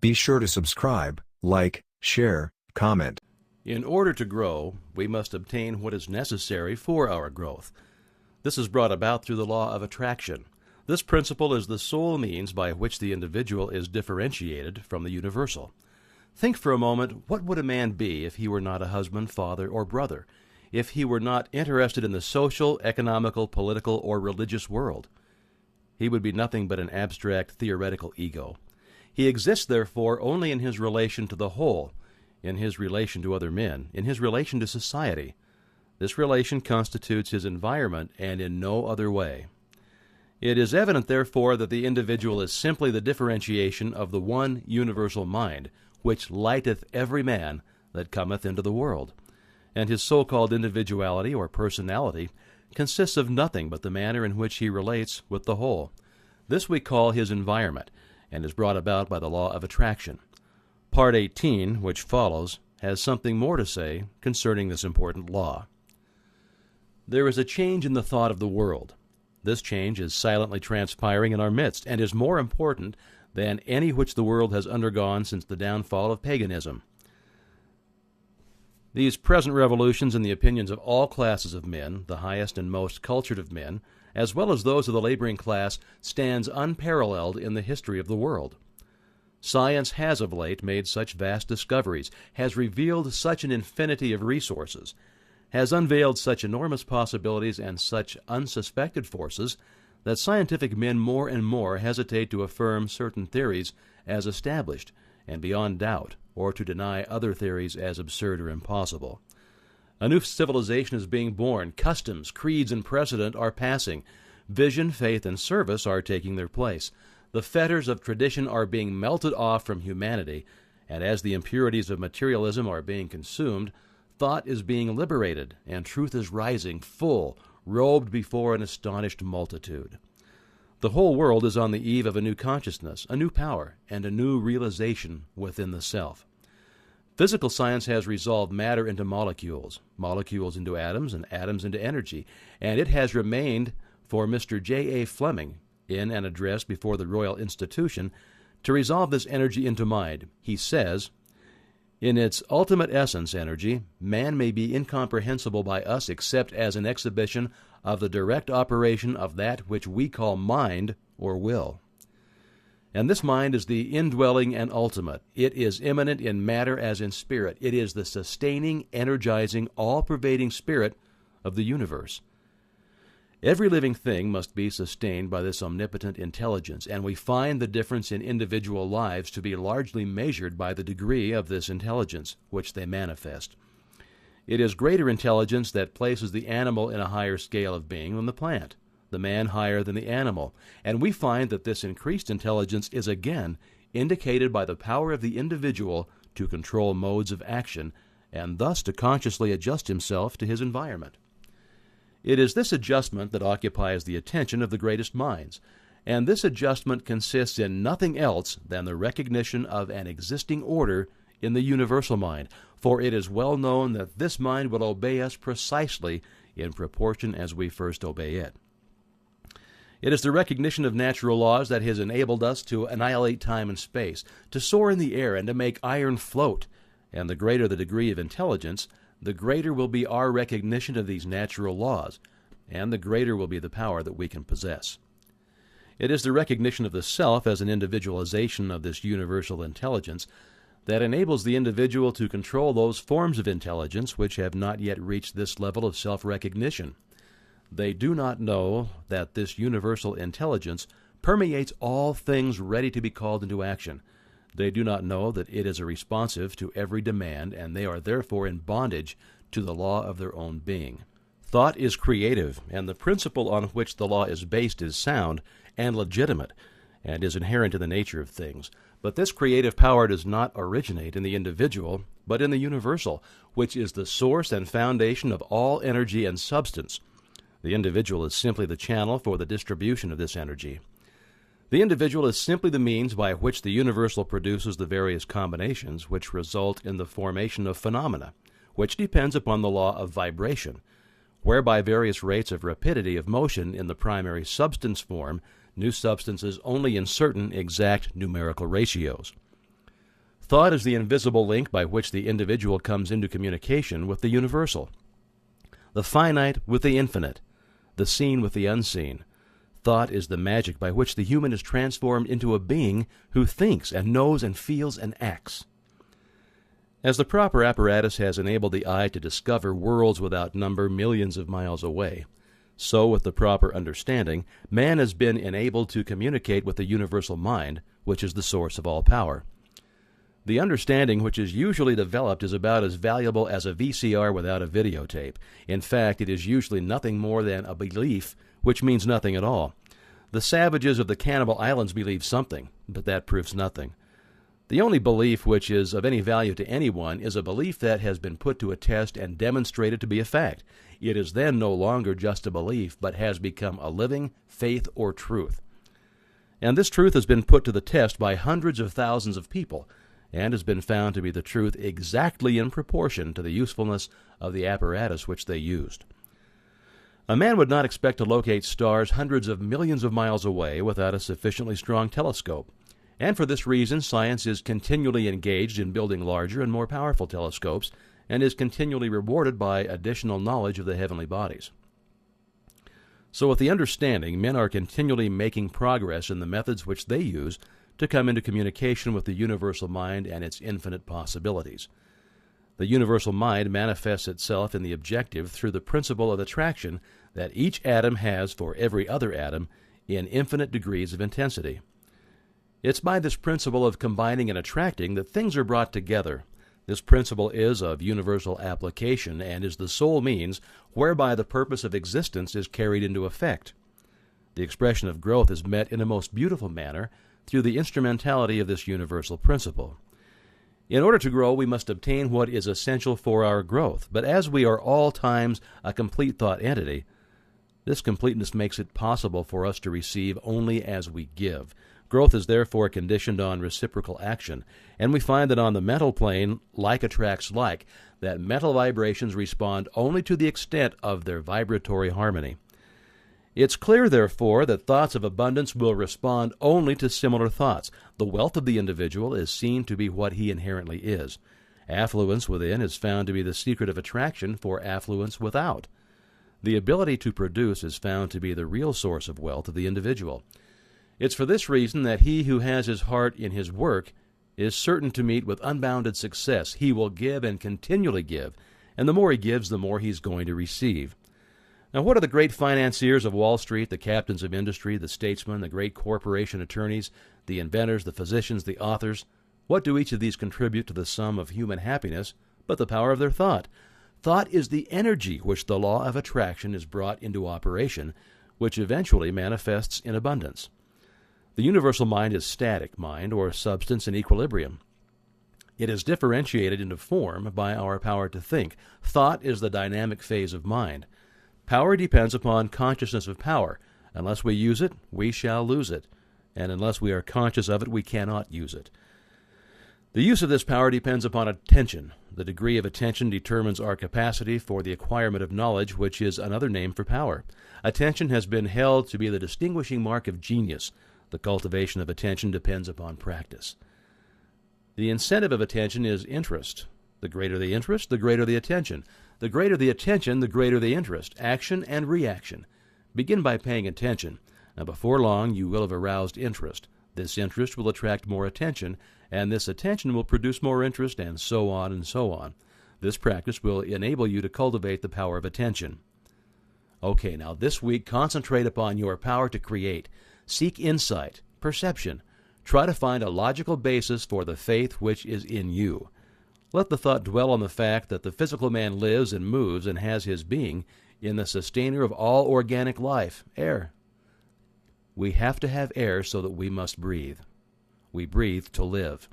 Be sure to subscribe, like, share, comment. In order to grow, we must obtain what is necessary for our growth. This is brought about through the law of attraction. This principle is the sole means by which the individual is differentiated from the universal. Think for a moment, what would a man be if he were not a husband, father, or brother? If he were not interested in the social, economical, political, or religious world? He would be nothing but an abstract, theoretical ego. He exists, therefore, only in his relation to the whole, in his relation to other men, in his relation to society. This relation constitutes his environment, and in no other way. It is evident, therefore, that the individual is simply the differentiation of the one universal mind, which lighteth every man that cometh into the world. And his so-called individuality or personality consists of nothing but the manner in which he relates with the whole. This we call his environment, and is brought about by the law of attraction. Part 18, which follows, has something more to say concerning this important law. There is a change in the thought of the world. This change is silently transpiring in our midst, and is more important than any which the world has undergone since the downfall of paganism. These present revolutions in the opinions of all classes of men, the highest and most cultured of men, as well as those of the laboring class, stands unparalleled in the history of the world. Science has of late made such vast discoveries, has revealed such an infinity of resources, has unveiled such enormous possibilities and such unsuspected forces, that scientific men more and more hesitate to affirm certain theories as established and beyond doubt, or to deny other theories as absurd or impossible. A new civilization is being born. Customs, creeds, and precedent are passing. Vision, faith, and service are taking their place. The fetters of tradition are being melted off from humanity, and as the impurities of materialism are being consumed, thought is being liberated, and truth is rising, full, robed before an astonished multitude. The whole world is on the eve of a new consciousness, a new power, and a new realization within the self. Physical science has resolved matter into molecules, molecules into atoms, and atoms into energy, and it has remained for Mr. J. A. Fleming, in an address before the Royal Institution, to resolve this energy into mind. He says, "In its ultimate essence, energy, man may be incomprehensible by us except as an exhibition of the direct operation of that which we call mind or will. And this mind is the indwelling and ultimate. It is immanent in matter as in spirit. It is the sustaining, energizing, all-pervading spirit of the universe. Every living thing must be sustained by this omnipotent intelligence, and we find the difference in individual lives to be largely measured by the degree of this intelligence which they manifest. It is greater intelligence that places the animal in a higher scale of being than the plant, the man higher than the animal, and we find that this increased intelligence is again indicated by the power of the individual to control modes of action, and thus to consciously adjust himself to his environment. It is this adjustment that occupies the attention of the greatest minds, and this adjustment consists in nothing else than the recognition of an existing order in the universal mind, for it is well known that this mind will obey us precisely in proportion as we first obey it. It is the recognition of natural laws that has enabled us to annihilate time and space, to soar in the air, and to make iron float, and the greater the degree of intelligence, the greater will be our recognition of these natural laws, and the greater will be the power that we can possess. It is the recognition of the self as an individualization of this universal intelligence that enables the individual to control those forms of intelligence which have not yet reached this level of self-recognition. They do not know that this universal intelligence permeates all things ready to be called into action. They do not know that it is responsive to every demand, and they are therefore in bondage to the law of their own being. Thought is creative, and the principle on which the law is based is sound and legitimate, and is inherent in the nature of things. But this creative power does not originate in the individual, but in the universal, which is the source and foundation of all energy and substance. The individual is simply the channel for the distribution of this energy. The individual is simply the means by which the universal produces the various combinations which result in the formation of phenomena, which depends upon the law of vibration, whereby various rates of rapidity of motion in the primary substance form new substances only in certain exact numerical ratios. Thought is the invisible link by which the individual comes into communication with the universal. The finite with the infinite, the seen with the unseen. Thought is the magic by which the human is transformed into a being who thinks and knows and feels and acts. As the proper apparatus has enabled the eye to discover worlds without number millions of miles away, so with the proper understanding, man has been enabled to communicate with the universal mind, which is the source of all power. The understanding which is usually developed is about as valuable as a VCR without a videotape. In fact, it is usually nothing more than a belief, which means nothing at all. The savages of the Cannibal Islands believe something, but that proves nothing. The only belief which is of any value to anyone is a belief that has been put to a test and demonstrated to be a fact. It is then no longer just a belief, but has become a living faith or truth. And this truth has been put to the test by hundreds of thousands of people, and has been found to be the truth exactly in proportion to the usefulness of the apparatus which they used. A man would not expect to locate stars hundreds of millions of miles away without a sufficiently strong telescope, and for this reason science is continually engaged in building larger and more powerful telescopes, and is continually rewarded by additional knowledge of the heavenly bodies. So with the understanding, men are continually making progress in the methods which they use to come into communication with the universal mind and its infinite possibilities. The universal mind manifests itself in the objective through the principle of attraction that each atom has for every other atom in infinite degrees of intensity. It's by this principle of combining and attracting that things are brought together. This principle is of universal application and is the sole means whereby the purpose of existence is carried into effect. The expression of growth is met in a most beautiful manner through the instrumentality of this universal principle. In order to grow, we must obtain what is essential for our growth, but as we are all times a complete thought entity, this completeness makes it possible for us to receive only as we give. Growth is therefore conditioned on reciprocal action, and we find that on the mental plane, like attracts like, that mental vibrations respond only to the extent of their vibratory harmony. It's clear, therefore, that thoughts of abundance will respond only to similar thoughts. The wealth of the individual is seen to be what he inherently is. Affluence within is found to be the secret of attraction for affluence without. The ability to produce is found to be the real source of wealth of the individual. It's for this reason that he who has his heart in his work is certain to meet with unbounded success. He will give and continually give, and the more he gives, the more he's going to receive. Now, what are the great financiers of Wall Street, the captains of industry, the statesmen, the great corporation attorneys, the inventors, the physicians, the authors? What do each of these contribute to the sum of human happiness but the power of their thought? Thought is the energy which the law of attraction is brought into operation, which eventually manifests in abundance. The universal mind is static mind, or substance in equilibrium. It is differentiated into form by our power to think. Thought is the dynamic phase of mind. Power depends upon consciousness of power. Unless we use it, we shall lose it, and unless we are conscious of it, we cannot use it. The use of this power depends upon attention. The degree of attention determines our capacity for the acquirement of knowledge, which is another name for power. Attention has been held to be the distinguishing mark of genius. The cultivation of attention depends upon practice. The incentive of attention is interest. The greater the interest, the greater the attention. The greater the attention, the greater the interest. Action and reaction. Begin by paying attention. Now, before long, you will have aroused interest. This interest will attract more attention, and this attention will produce more interest, and so on and so on. This practice will enable you to cultivate the power of attention. Okay, now this week, concentrate upon your power to create. Seek insight, perception. Try to find a logical basis for the faith which is in you. Let the thought dwell on the fact that the physical man lives and moves and has his being in the sustainer of all organic life, air. We have to have air so that we must breathe. We breathe to live.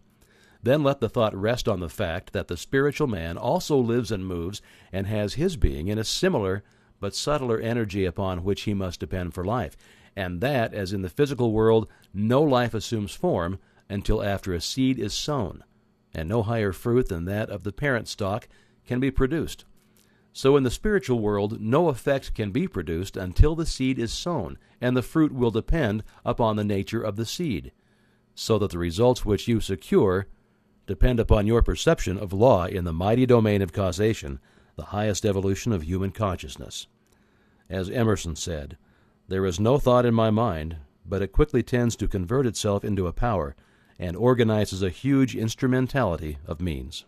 Then let the thought rest on the fact that the spiritual man also lives and moves and has his being in a similar but subtler energy upon which he must depend for life, and that, as in the physical world, no life assumes form until after a seed is sown, and no higher fruit than that of the parent stock can be produced. So in the spiritual world, no effect can be produced until the seed is sown, and the fruit will depend upon the nature of the seed, so that the results which you secure depend upon your perception of law in the mighty domain of causation, the highest evolution of human consciousness. As Emerson said, "There is no thought in my mind, but it quickly tends to convert itself into a power and organizes a huge instrumentality of means."